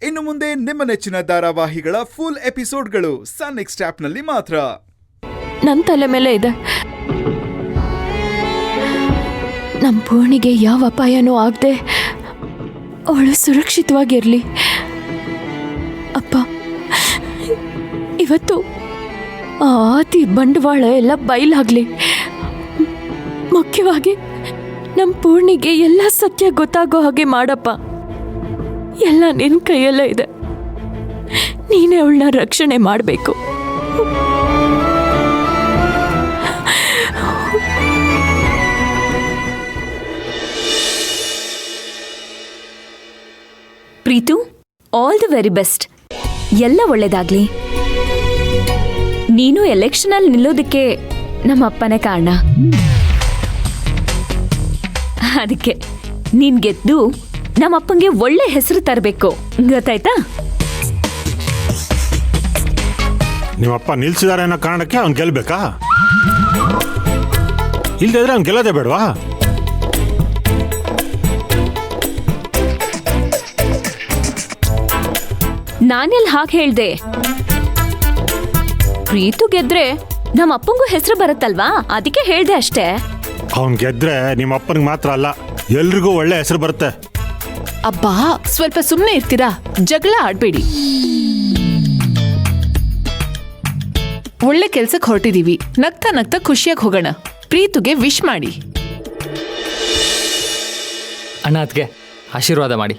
ಇನ್ನು ಮುಂದೆ ನಿಮ್ಮ ನೆಚ್ಚಿನ ಧಾರಾವಾಹಿಗಳ ಫುಲ್ ಎಪಿಸೋಡ್ಗಳು ಸನ್ ನೆಕ್ಸ್ಟ್ ಆಪ್ನಲ್ಲಿ ಮಾತ್ರ. ನನ್ನ ತಲೆ ಮೇಲೆ ಇದೆ. ನಮ್ಮ ಪೂರ್ಣಿಗೆ ಯಾವ ಅಪಾಯನೂ ಆಗದೆ ಅವಳು ಸುರಕ್ಷಿತವಾಗಿರಲಿ. ಅಪ್ಪ, ಇವತ್ತು ಆ ಆತಿ ಬಂಡವಾಳ ಎಲ್ಲ ಬಯಲಾಗಲಿ. ಮುಖ್ಯವಾಗಿ ನಮ್ಮ ಪೂರ್ಣಿಗೆ ಎಲ್ಲ ಸತ್ಯ ಗೊತ್ತಾಗೋ ಹಾಗೆ ಮಾಡಪ್ಪ. ಎಲ್ಲ ನಿನ್ನ ಕೈಯಲ್ಲೇ ಇದೆ. ನೀನೇ ಅವಳನ್ನ ರಕ್ಷಣೆ ಮಾಡಬೇಕು. Preethu, all the very best. ಎಲ್ಲ ಒಳ್ಳೇದಾಗ್ಲಿ. ನೀನು ಎಲೆಕ್ಷನಲ್ಲಿ ನಿಲ್ಲೋದಕ್ಕೆ ನಮ್ಮ ಅಪ್ಪನೇ ಕಾರಣ. ಅದಕ್ಕೆ ನೀನ್ ಗೆದ್ದು ನಮ್ಮಪ್ಪಂಗೆ ಒಳ್ಳೆ ಹೆಸರು ತರಬೇಕು, ಗೊತ್ತಾಯ್ತಾ? ನಿಮ್ಮಪ್ಪ ನಿಲ್ಸಿದಾರೆ ಅನ್ನೋ ಕಾರಣಕ್ಕೆ ಅವ್ನು ಗೆಲ್ಬೇಕಾ? ಇಲ್ದಿದ್ರೆ ಅವ್ನು ಗೆಲ್ಲೋದೇ ಬೇಡವಾ? ನಾನೆಲ್ಲಿ ಹಾಗೆ ಹೇಳ್ದೆ? ಪ್ರೀತು ಗೆದ್ರೆ ನಮ್ಮ ಅಪ್ಪಂಗೂ ಹೆಸರು ಬರುತ್ತಲ್ವಾ, ಅದಕ್ಕೆ ಹೇಳ್ದೆ ಅಷ್ಟೇ. ಅವ್ನು ಗೆದ್ರೆ ನಿಮ್ಮ ಅಪ್ಪನಿಗೆ ಮಾತ್ರ ಅಲ್ಲ, ಎಲ್ರಿಗೂ ಒಳ್ಳೆ ಹೆಸರು ಬರುತ್ತೆ. ಅಬ್ಬಾ, ಸ್ವಲ್ಪ ಸುಮ್ಮನೆ ಇರ್ತೀರಾ? ಜಗಳ ಆಡ್ಬೇಡಿ. ಒಳ್ಳೆ ಕೆಲ್ಸಕ್ಕೆ ಹೊರಟಿದೀವಿ. ನಗ್ತಾ ನಗ್ತಾ ಖುಷಿಯಾಗಿ ಹೋಗೋಣ. ಪ್ರೀತುಗೆ ವಿಶ್ ಮಾಡಿ. ಅಣ್ಣ, ಅದಕ್ಕೆ ಆಶೀರ್ವಾದ ಮಾಡಿ.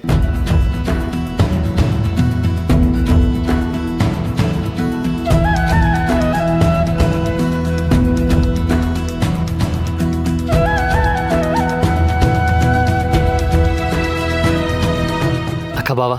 ಅಕ್ಕ ಬಾವ.